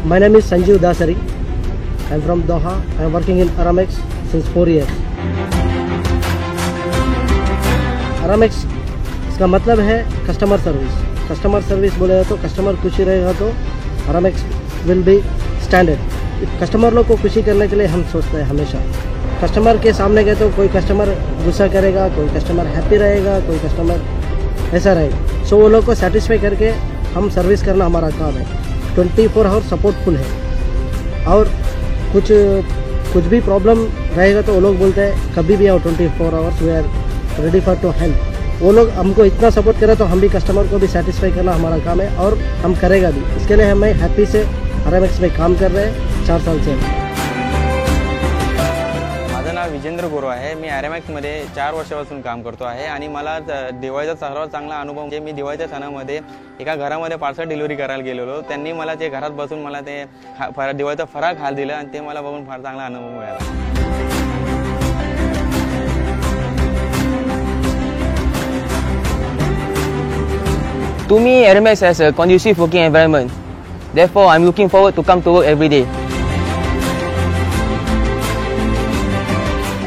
My name is Sanjeev Dasari. I'm from Doha. I'm working in Aramex since 4 years. Aramex इसका मतलब है customer service. Customer service बोलेगा तो कस्टमर खुशी रहेगा तो Aramex will be standard. Customer लोग को खुशी करने के लिए हम सोचते हैं हमेशा. कस्टमर के सामने गए तो कोई कस्टमर गुस्सा करेगा, कोई कस्टमर हैप्पी रहेगा, कोई कस्टमर ऐसा रहेगा. सो वो लोग को सेटिस्फाई करके हम सर्विस करना हमारा काम है. 24 आवर सपोर्टफुल है और कुछ भी प्रॉब्लम रहेगा तो वो लोग बोलते हैं कभी भी आओ 24 hours we are ready for to help. वो लोग हमको इतना सपोर्ट करें तो हम भी कस्टमर को भी सेटिस्फाई करना हमारा काम है और हम करेगा भी. इसके लिए हम हैप्पी से Aramex में काम कर रहे हैं 4 साल से. माझं नाव विजेंद्र गोरवा आहे. मी Aramex मध्ये 4 वर्षापासून काम करतो आहे आणि मला दिवाळीचा सर्वात चांगला अनुभव म्हणजे मी दिवाळीच्या सणामध्ये एका घरामध्ये पार्सल डिलिव्हरी करायला गेलेलो. त्यांनी मला ते घरात बसून मला ते दिवाळीचा फराळ खायला दिलं आणि ते मला बघून फार चांगला अनुभव मिळाला. To me, Aramex has a conducive working environment. Therefore, I'm looking forward to come to work every day.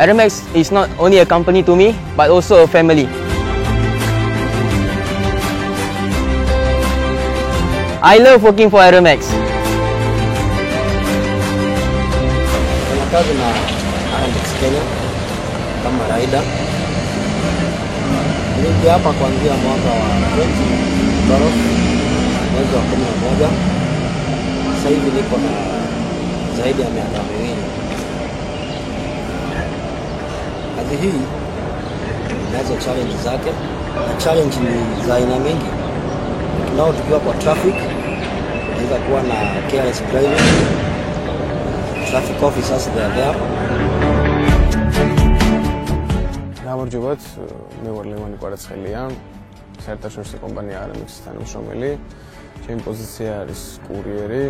Aramex is not only a company to me, but also a family. I love working for Aramex. Kazi na Aramex Kenya kama raida. Nilikuja hapa kuanzia mwaka wa 2012 mwezi wa 11. Sasa hivi niko na zaidi ya miaka miwili. Kazi hii inazo challenge zake, na challenge ni za aina mingi. Tunao tukiwa kwa traffic, inaweza kuwa na careless driving, traffic officers they are there. გამარჯობათ, მე ვარ ლევანი კვარაცხელია, საერთაშორისო კომპანია Aramex-ის თანამშრომელი. ჩემი პოზიცია არის კურიერი.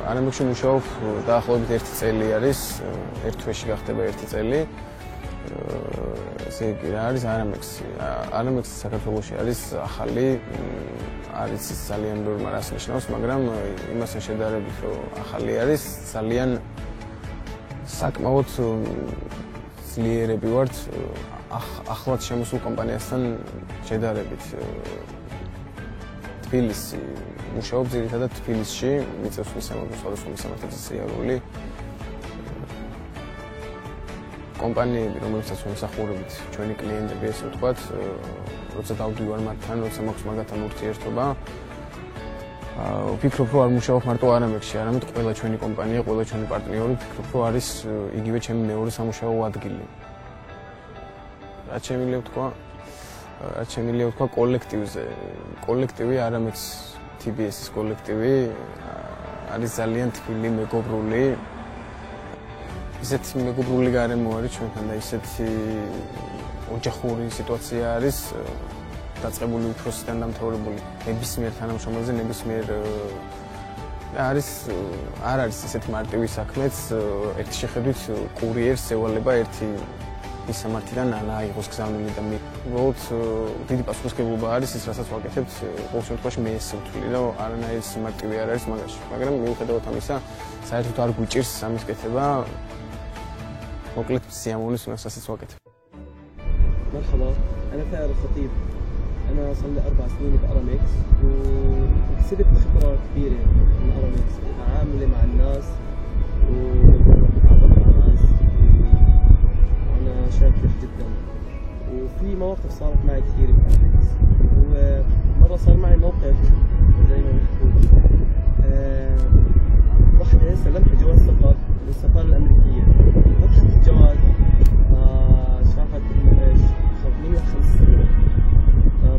Aramex-ში მუშაობ დაახლოებით 1 წელი არის, ერთ თვეში გახდება 1 წელი. ესე იგი რა არის Aramex-ი? Aramex-ი საქართველოში არის ახალი, არის ძალიან ნორმალ რას ნიშნავს, მაგრამ იმასთან შედარებით რომ ახალი არის, ძალიან საკმაოდ ძლიერები ვართ ახლად შემოსულ კომპანიასთან შედარებით. თბილისი მუშაობ ძირითადად თბილისში, მიწევს მისამართი სხვადასხვა მისამართებზე სიარული. კომპანიები, რომლებსაც ვემსახურებით, ჩვენი კლიენტები, ესე ვთქვათ, როცა დავდივარ მათთან, როცა მაქვს მაგათთან ურთიერთობა, ვფიქრობ, რომ არ მუშაობ მარტო Aramex-ში, არამედ ყველა ჩვენი კომპანია, ყველა ჩვენი პარტნიორი ვფიქრობ, რომ არის იგივე ჩემი მეორე სამუშაო ადგილი. რაც შემიძლია ვთქვა კოლექტივზე. კოლექტივი Aramex TBS-ის კოლექტივი არის ძალიან თბილი, მეგობრული. ისეთი მეგობრული გარემო არის ჩვენთან და ისეთი ოჯახური სიტუაცია არის დაწყებული უფროსიდან დამთავრებული ნებისმიერ თანამშრომელზე, ნებისმიერ არ არის ისეთი მარტივი საქმეც, ერთი შეხედვით კურიერს ევალება ერთი მისამართიდან აიღოს გზავნილი და უბრალოდ დიდი პასუხისმგებლობა არის ის, რასაც ვაკეთებთ. ყოველ შემთხვევაში მე ესე ვთვლი, რომ არანაირი მარტივი არ არის მაგაში, მაგრამ მიუხედავად ამისა, საერთოდ არ გვიჭირს ამის კეთება. موكلت بالسيامونس ونفس وقتها. مرحبا، أنا ثائر الخطيب. أنا صار لي 4 سنين بأرامكس وكسبت خبرة كبيرة من أرامكس، تعاملي مع الناس وتعاملي مع الناس وأنا شاكر جدا. وفي مواقف صارت معي كثير بأرامكس، ومرة صار معي موقف زي ما بيحكوا وحدة سلمت جواز سفر للسفارة الأمريكية. فتحت الجواز شافت إنه إيش خدني 5 سنين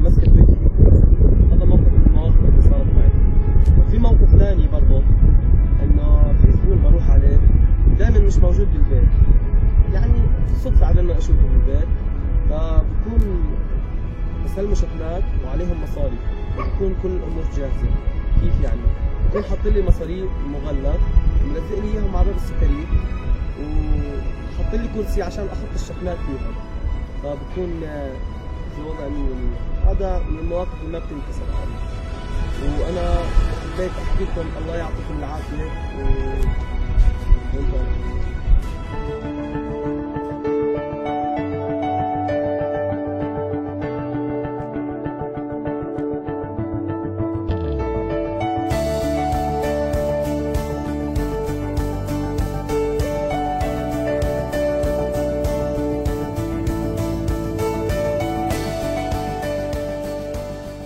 مسكت بيتي. هذا موقف من المواقف اللي صارت معي. وفي موقف ثاني برضه إنه في زبون بروح عليه دائما مش موجود بالبيت. يعني صدفة على إنه أشوفه بالبيت، فبكون بسلمه شحنات وعليهم مصاري، وبكون كل الأمور جاهزة. كيف يعني؟ بكون حاط لي مصاريف مغلق ملزق لي اياهم على باب السكريت وحط لي كرسي عشان احط الشحنات فيها، فبكون في وضع مني. هذا من المواقف اللي ما بتنكسر عني. وانا حبيت احكي لكم الله يعطيكم العافيه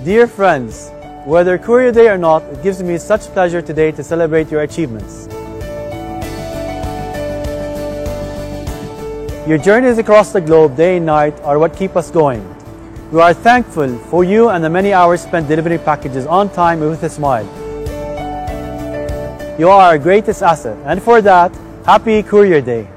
Dear friends, whether Courier Day or not, it gives me such pleasure today to celebrate your achievements. Your journeys across the globe day and night are what keep us going. We are thankful for you and the many hours spent delivering packages on time and with a smile. You are our greatest asset, and for that, happy Courier Day.